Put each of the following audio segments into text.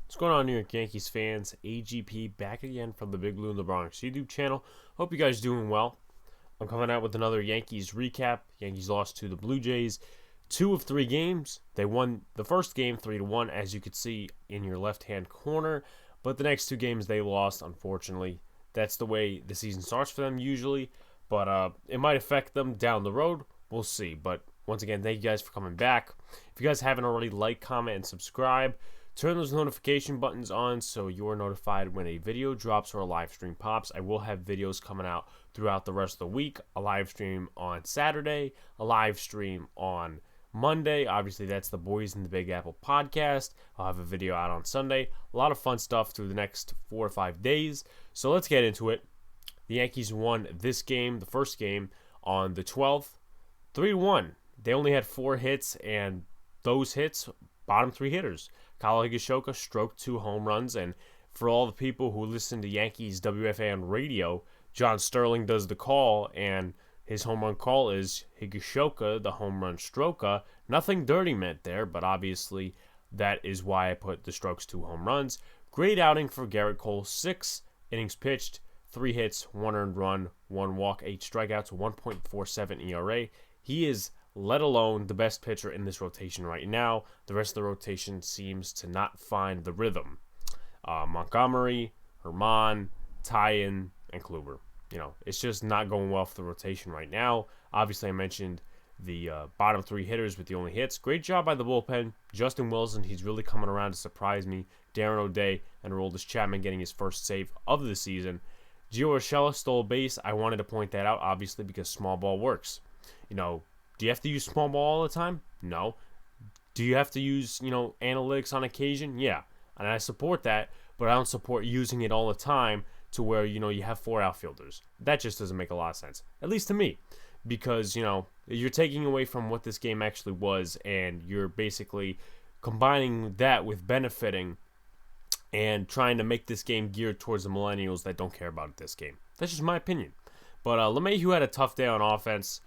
What's going on, New York Yankees fans? AGP back again from the Big Blue in the Bronx YouTube channel. Hope you guys doing well. I'm coming out with another Yankees recap. Yankees lost to the Blue Jays 2 of 3 games. They won the first game 3-1, as you could see in your left-hand corner. But the next 2 games they lost, unfortunately. That's the way the season starts for them usually. But it might affect them down the road. We'll see. But once again, thank you guys for coming back. If you guys haven't already, like, comment, and subscribe. Turn those notification buttons on so you're notified when a video drops or a live stream pops. I will have videos coming out throughout the rest of the week. A live stream on Saturday, a live stream on Monday. Obviously, that's the Boys in the Big Apple podcast. I'll have a video out on Sunday. A lot of fun stuff through the next 4 or 5 days. So let's get into it. The Yankees won this game, the first game, on the 12th, 3-1. They only had 4 hits, and those hits, bottom 3 hitters. Kyle Higashioka stroked 2 home runs, and for all the people who listen to Yankees WFA on radio, John Sterling does the call, and his home run call is Higashioka, the home run stroker. Nothing dirty meant there, but obviously that is why I put the strokes 2 home runs. Great outing for Garrett Cole. 6 innings pitched, 3 hits, 1 earned run, 1 walk, 8 strikeouts, 1.47 ERA. He is, let alone, the best pitcher in this rotation right now. The rest of the rotation seems to not find the rhythm. Montgomery, Herman, Tyen, and Kluber. It's just not going well for the rotation right now. Obviously, I mentioned the bottom 3 hitters with the only hits. Great job by the bullpen. Justin Wilson, he's really coming around to surprise me. Darren O'Day and Aroldis Chapman getting his first save of the season. Gio Urshela stole a base. I wanted to point that out, obviously, because small ball works. Do you have to use small ball all the time? No. Do you have to use, analytics on occasion? Yeah. And I support that, but I don't support using it all the time to where, you have 4 outfielders. That just doesn't make a lot of sense, at least to me, because, you're taking away from what this game actually was, and you're basically combining that with benefiting and trying to make this game geared towards the millennials that don't care about this game. That's just my opinion. But LeMahieu had a tough day on offense.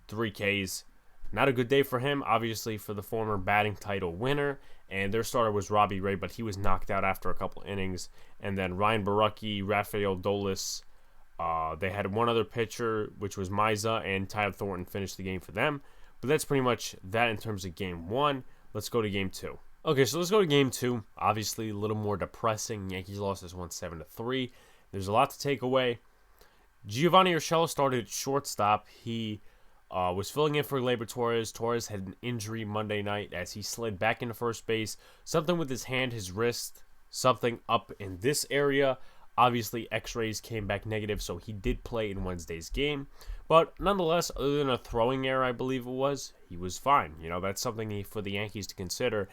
3 Ks. Not a good day for him, obviously, for the former batting title winner. And their starter was Robbie Ray, but he was knocked out after a couple innings. And then Ryan Borucki, Rafael Dolis. They had one other pitcher, which was Miza, and Tyler Thornton finished the game for them. But that's pretty much that in terms of Game 1. Let's go to Game 2. Okay, so let's go to Game 2. Obviously, a little more depressing. Yankees lost this one 7-3. There's a lot to take away. Giovanni Urshela started at shortstop. He was filling in for Gleyber Torres. Torres had an injury Monday night as he slid back into first base. Something with his hand, his wrist, something up in this area. Obviously, x-rays came back negative, so he did play in Wednesday's game. But nonetheless, other than a throwing error, I believe it was, he was fine. That's something for the Yankees to consider.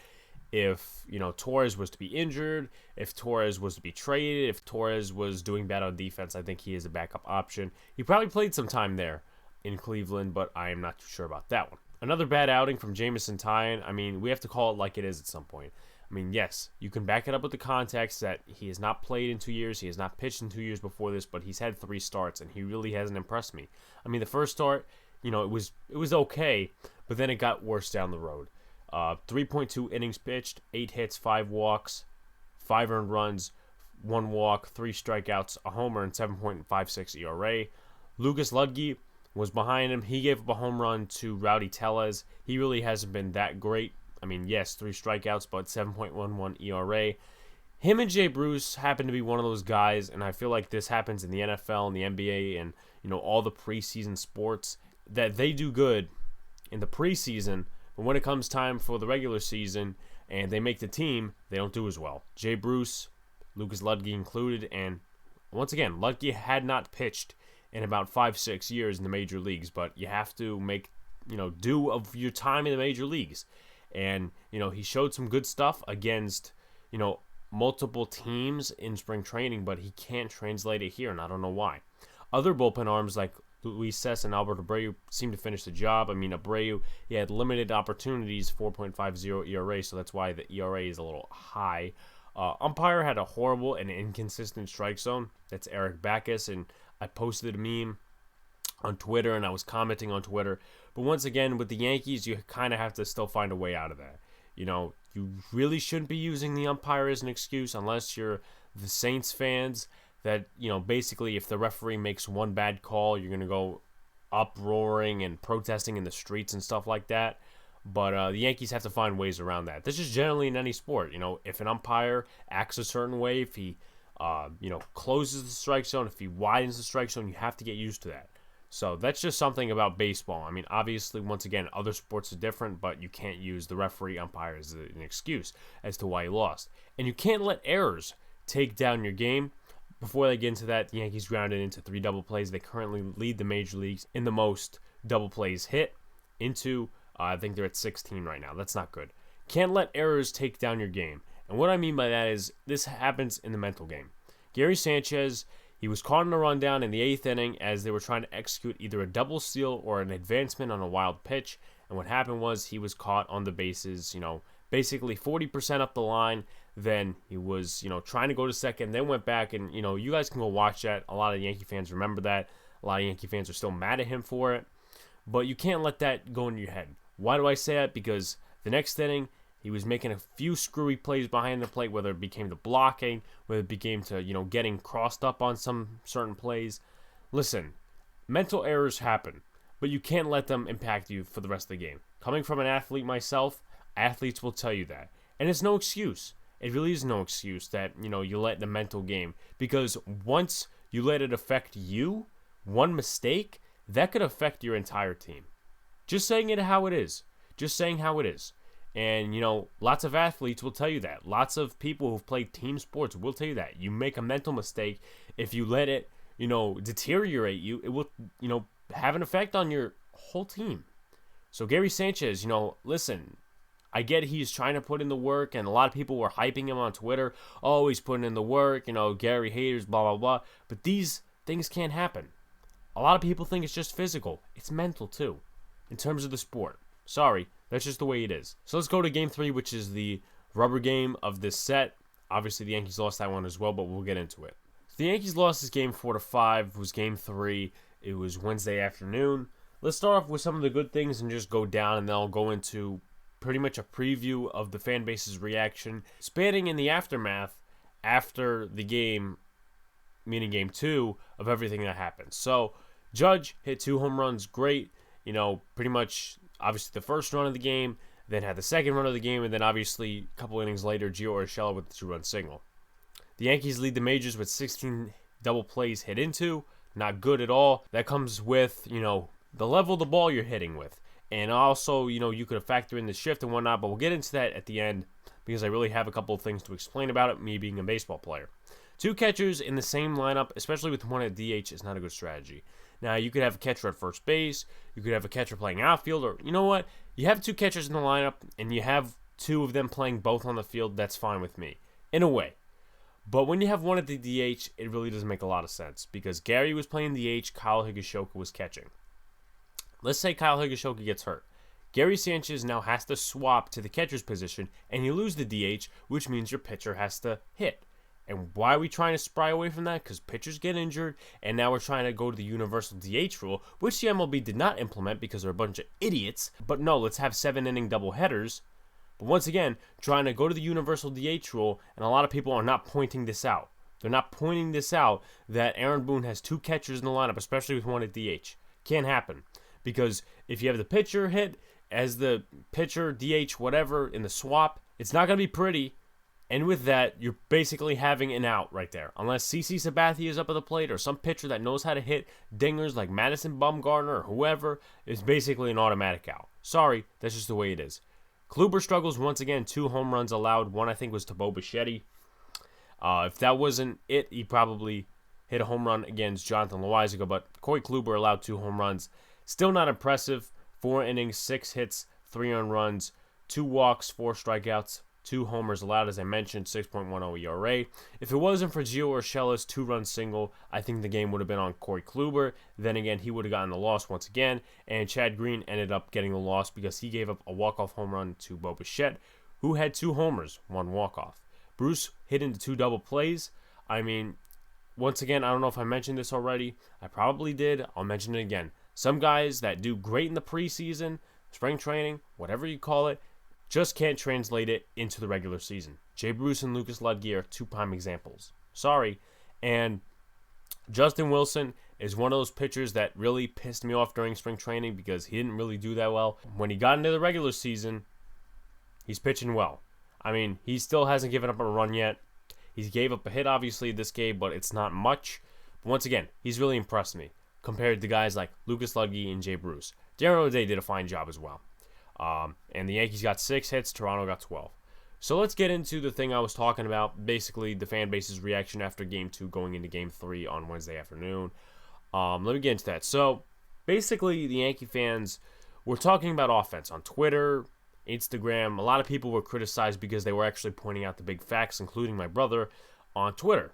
If, Torres was to be injured, if Torres was to be traded, if Torres was doing bad on defense, I think he is a backup option. He probably played some time there in Cleveland, but I am not too sure about that one. Another bad outing from Jameson Taillon. We have to call it like it is at some point. Yes, you can back it up with the context that he has not played in 2 years. He has not pitched in 2 years before this, but he's had 3 starts, and he really hasn't impressed me. The first start, it was okay, but then it got worse down the road. 3.2 innings pitched, 8 hits, 5 walks, 5 earned runs, 1 walk, 3 strikeouts, a homer, and 7.56 ERA. Lucas Ludge was behind him. He gave up a home run to Rowdy Tellez. He really hasn't been that great. Yes, 3 strikeouts, but 7.11 ERA. Him and Jay Bruce happen to be one of those guys, and I feel like this happens in the NFL and the NBA and, all the preseason sports, that they do good in the preseason, but when it comes time for the regular season and they make the team, they don't do as well. Jay Bruce, Lucas Ludge included, and once again, Ludge had not pitched in about 5-6 years in the major leagues, but you have to make, do of your time in the major leagues. And, he showed some good stuff against, multiple teams in spring training, but he can't translate it here, and I don't know why. Other bullpen arms like Luis Cess and Albert Abreu seemed to finish the job. Abreu, he had limited opportunities, 4.50 ERA, so that's why the ERA is a little high. Umpire had a horrible and inconsistent strike zone. That's Eric Backus, and I posted a meme on Twitter, and I was commenting on Twitter. But once again, with the Yankees, you kind of have to still find a way out of that. You really shouldn't be using the umpire as an excuse unless you're the Saints fans that, basically if the referee makes one bad call, you're going to go uproaring and protesting in the streets and stuff like that. But the Yankees have to find ways around that. This is generally in any sport. If an umpire acts a certain way, if he, closes the strike zone, if he widens the strike zone, you have to get used to that. So that's just something about baseball. I mean, obviously, once again, other sports are different, but you can't use the referee umpire as an excuse as to why you lost. And you can't let errors take down your game. Before they get into that, the Yankees grounded into 3 double plays. They currently lead the major leagues in the most double plays hit into, I think they're at 16 right now. That's not good. Can't let errors take down your game. And what I mean by that is this happens in the mental game. Gary Sanchez, he was caught in a rundown in the 8th inning as they were trying to execute either a double steal or an advancement on a wild pitch. And what happened was he was caught on the bases, basically 40% up the line. Then he was, trying to go to second, then went back. And, you guys can go watch that. A lot of Yankee fans remember that. A lot of Yankee fans are still mad at him for it. But you can't let that go in your head. Why do I say that? Because the next inning, he was making a few screwy plays behind the plate, whether it became to blocking, whether it became to, getting crossed up on some certain plays. Listen, mental errors happen, but you can't let them impact you for the rest of the game. Coming from an athlete myself, athletes will tell you that. And it's no excuse. It really is no excuse that, you let the mental game. Because once you let it affect you, one mistake, that could affect your entire team. Just saying it how it is. Just saying how it is. And, lots of athletes will tell you that. Lots of people who've played team sports will tell you that. You make a mental mistake. If you let it, deteriorate you, it will, have an effect on your whole team. So Gary Sanchez, listen, I get he's trying to put in the work, and a lot of people were hyping him on Twitter. Oh, he's putting in the work, Gary haters, blah, blah, blah. But these things can't happen. A lot of people think it's just physical. It's mental, too, in terms of the sport. Sorry, that's just the way it is. So let's go to Game 3, which is the rubber game of this set. Obviously, the Yankees lost that one as well, but we'll get into it. So the Yankees lost this game 4-5. It was Game 3. It was Wednesday afternoon. Let's start off with some of the good things and just go down, and then I'll go into pretty much a preview of the fan base's reaction, spanning in the aftermath after the game, meaning Game 2, of everything that happened. So Judge hit 2 home runs, great. Pretty much, obviously, the first run of the game, then had the second run of the game, and then obviously, a couple innings later, Gio Urshela with the 2-run single. The Yankees lead the majors with 16 double plays hit into. Not good at all. That comes with, the level of the ball you're hitting with. And also, you could factor in the shift and whatnot, but we'll get into that at the end because I really have a couple of things to explain about it, me being a baseball player. 2 catchers in the same lineup, especially with one at DH, is not a good strategy. Now, you could have a catcher at first base, you could have a catcher playing outfield, or you know what? You have 2 catchers in the lineup, and you have 2 of them playing both on the field, that's fine with me, in a way. But when you have one at the DH, it really doesn't make a lot of sense, because Gary was playing DH, Kyle Higashioka was catching. Let's say Kyle Higashioka gets hurt. Gary Sanchez now has to swap to the catcher's position, and you lose the DH, which means your pitcher has to hit. And why are we trying to spry away from that? Because pitchers get injured, and now we're trying to go to the universal DH rule, which the MLB did not implement because they're a bunch of idiots. But no, let's have 7-inning doubleheaders. But once again, trying to go to the universal DH rule, and a lot of people are not pointing this out. They're not pointing this out that Aaron Boone has 2 catchers in the lineup, especially with one at DH. Can't happen. Because if you have the pitcher hit as the pitcher, DH, whatever, in the swap, it's not going to be pretty. And with that, you're basically having an out right there. Unless CC Sabathia is up at the plate or some pitcher that knows how to hit dingers like Madison Bumgarner or whoever, is basically an automatic out. Sorry, that's just the way it is. Kluber struggles once again. 2 home runs allowed. One, I think, was to Bo Bichetti. If that wasn't it, he probably hit a home run against Jonathan Loaizaga. But Corey Kluber allowed 2 home runs. Still not impressive. 4 innings, 6 hits, 3 earned runs, 2 walks, 4 strikeouts. 2 homers allowed, as I mentioned, 6.10 ERA. If it wasn't for Gio Urshela's 2-run single, I think the game would have been on Corey Kluber. Then again, he would have gotten the loss once again, and Chad Green ended up getting the loss because he gave up a walk-off home run to Bo Bichette, who had 2 homers, 1 walk-off. Bruce hit into 2 double plays. I mean, once again, I don't know if I mentioned this already. I probably did. I'll mention it again. Some guys that do great in the preseason, spring training, whatever you call it, just can't translate it into the regular season. Jay Bruce and Lucas Ludge are two prime examples. Sorry. And Justin Wilson is one of those pitchers that really pissed me off during spring training because he didn't really do that well. When he got into the regular season, he's pitching well. I mean, he still hasn't given up a run yet. He gave up a hit, obviously, this game, but it's not much. But once again, he's really impressed me compared to guys like Lucas Ludge and Jay Bruce. Darren O'Day did a fine job as well. And the Yankees got 6 hits, Toronto got 12. So let's get into the thing I was talking about, basically the fan base's reaction after Game 2 going into Game 3 on Wednesday afternoon. Let me get into that. So basically the Yankee fans were talking about offense on Twitter, Instagram. A lot of people were criticized because they were actually pointing out the big facts, including my brother on Twitter.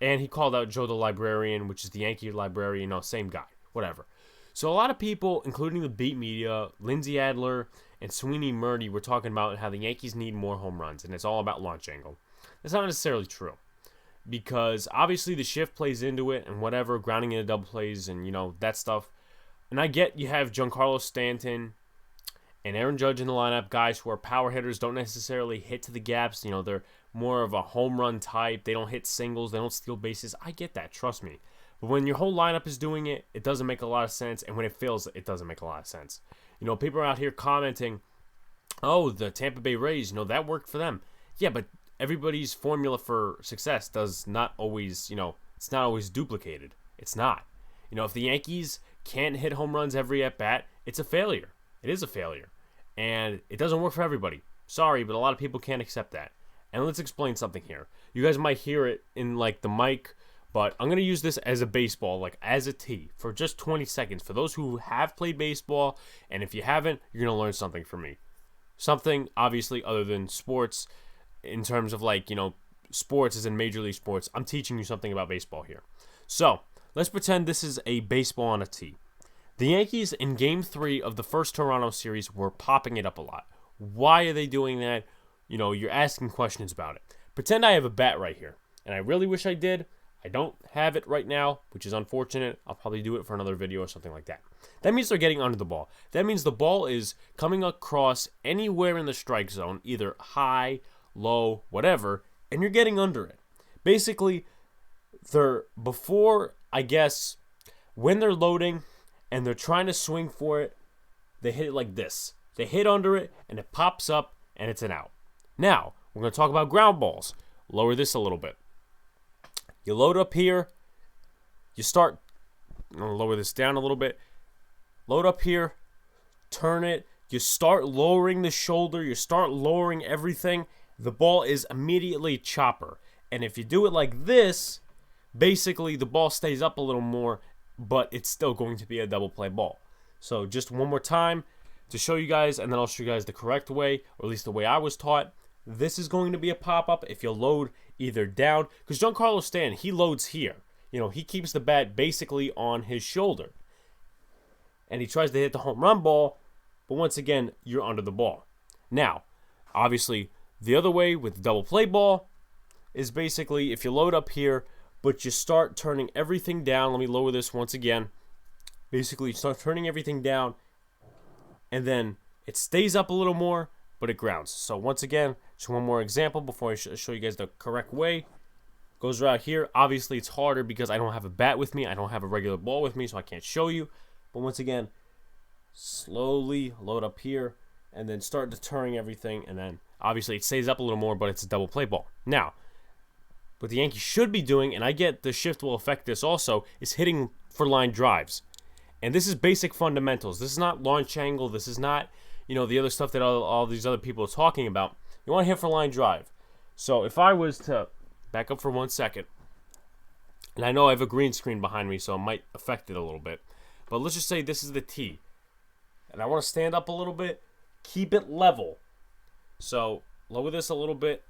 And he called out Joe the Librarian, which is the Yankee librarian, same guy, whatever. So a lot of people, including the beat media, Lindsey Adler and Sweeney Murdy, were talking about how the Yankees need more home runs, and it's all about launch angle. That's not necessarily true, because obviously the shift plays into it and whatever, grounding into double plays and, that stuff. And I get you have Giancarlo Stanton and Aaron Judge in the lineup, guys who are power hitters, don't necessarily hit to the gaps. They're more of a home run type. They don't hit singles. They don't steal bases. I get that. Trust me. But when your whole lineup is doing it, it doesn't make a lot of sense. And when it fails, it doesn't make a lot of sense. People are out here commenting, oh, the Tampa Bay Rays, that worked for them. Yeah, but everybody's formula for success does not always, it's not always duplicated. It's not. If the Yankees can't hit home runs every at-bat, it's a failure. It is a failure. And it doesn't work for everybody. Sorry, but a lot of people can't accept that. And let's explain something here. You guys might hear it in, the mic, but I'm going to use this as a baseball, as a tee, for just 20 seconds. For those who have played baseball, and if you haven't, you're going to learn something from me. Something, obviously, other than sports, in terms of, sports as in Major League Sports. I'm teaching you something about baseball here. So, let's pretend this is a baseball on a tee. The Yankees, in Game 3 of the first Toronto series, were popping it up a lot. Why are they doing that? You're asking questions about it. Pretend I have a bat right here, and I really wish I did. I don't have it right now, which is unfortunate. I'll probably do it for another video or something like that. That means they're getting under the ball. That means the ball is coming across anywhere in the strike zone, either high, low, whatever, and you're getting under it. Basically, when they're loading and they're trying to swing for it, they hit it like this. They hit under it, and it pops up, and it's an out. Now, we're going to talk about ground balls. Lower this a little bit. You load up here. I'm going to lower this down a little bit. Load up here. Turn it. You start lowering the shoulder. You start lowering everything. The ball is immediately chopper. And if you do it like this, basically the ball stays up a little more, but it's still going to be a double play ball. So just one more time to show you guys, and then I'll show you guys the correct way, or at least the way I was taught. This is going to be a pop-up if you load either down, because Giancarlo Stanton, he loads here. He keeps the bat basically on his shoulder. And he tries to hit the home run ball, but once again, you're under the ball. Now, obviously, the other way with the double play ball is basically if you load up here, but you start turning everything down. Let me lower this once again. Basically, you start turning everything down, and then it stays up a little more, but it grounds. So once again, just one more example before I show you guys the correct way. Goes right here. Obviously, it's harder because I don't have a bat with me. I don't have a regular ball with me, so I can't show you. But once again, slowly load up here, and then start deterring everything, and then obviously it stays up a little more, but it's a double play ball. Now, what the Yankees should be doing, and I get the shift will affect this also, is hitting for line drives. And this is basic fundamentals. This is not launch angle. This is not, the other stuff that all these other people are talking about. You want to hit for line drive. So if I was to back up for 1 second, and I know I have a green screen behind me, so it might affect it a little bit. But let's just say this is the tee. And I want to stand up a little bit, keep it level. So lower this a little bit.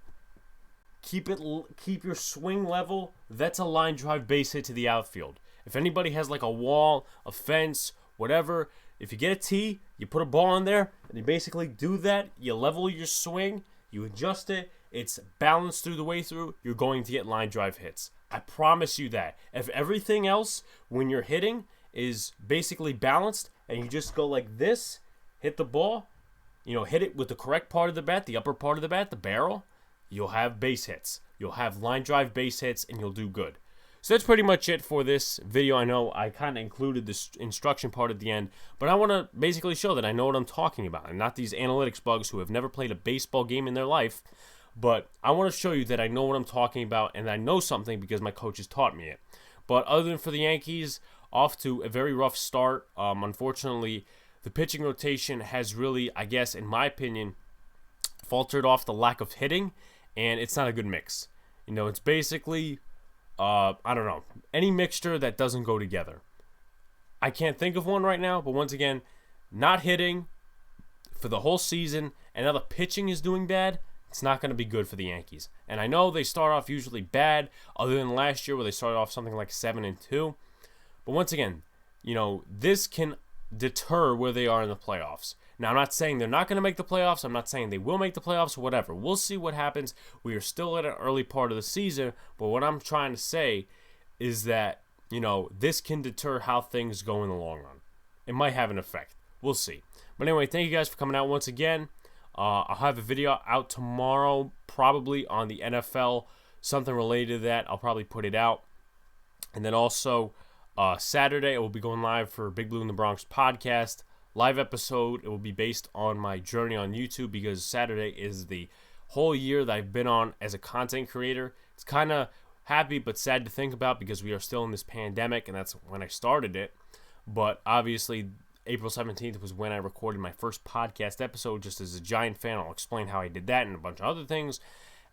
Keep your swing level. That's a line drive base hit to the outfield. If anybody has like a wall, a fence, whatever, if you get a tee, you put a ball in there, and you basically do that. You level your swing, you adjust it, it's balanced through the way through, you're going to get line drive hits. I promise you that. If everything else, when you're hitting, is basically balanced, and you just go like this, hit the ball, hit it with the correct part of the bat, the upper part of the bat, the barrel, you'll have base hits. You'll have line drive base hits, and you'll do good. So that's pretty much it for this video. I know I kind of included this instruction part at the end, but I want to basically show that I know what I'm talking about, and not these analytics bugs who have never played a baseball game in their life. But I want to show you that I know what I'm talking about, and I know something because my coaches taught me it. But other than for the Yankees, off to a very rough start. Unfortunately, the pitching rotation has really, I guess, in my opinion, faltered off the lack of hitting, and it's not a good mix. It's basically, I don't know, any mixture that doesn't go together. I can't think of one right now, but once again, not hitting for the whole season, and now the pitching is doing bad. It's not going to be good for the Yankees. And I know they start off usually bad, other than last year where they started off something like 7-2. But once again, this can deter where they are in the playoffs. Now, I'm not saying they're not going to make the playoffs. I'm not saying they will make the playoffs or whatever. We'll see what happens. We are still at an early part of the season. But what I'm trying to say is that, this can deter how things go in the long run. It might have an effect. We'll see. But anyway, thank you guys for coming out once again. I'll have a video out tomorrow, probably on the NFL, something related to that. I'll probably put it out. And then also, Saturday, I will be going live for Big Blue in the Bronx podcast. Live episode. It will be based on my journey on YouTube because Saturday is the whole year that I've been on as a content creator. It's kind of happy but sad to think about because we are still in this pandemic, and that's when I started it. But obviously, April 17th was when I recorded my first podcast episode. Just as a giant fan, I'll explain how I did that and a bunch of other things.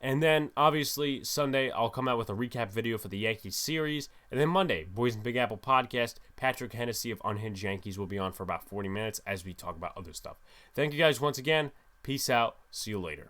And then, obviously, Sunday, I'll come out with a recap video for the Yankees series. And then Monday, Boys in Big Apple podcast, Patrick Hennessy of Unhinged Yankees will be on for about 40 minutes as we talk about other stuff. Thank you guys once again. Peace out. See you later.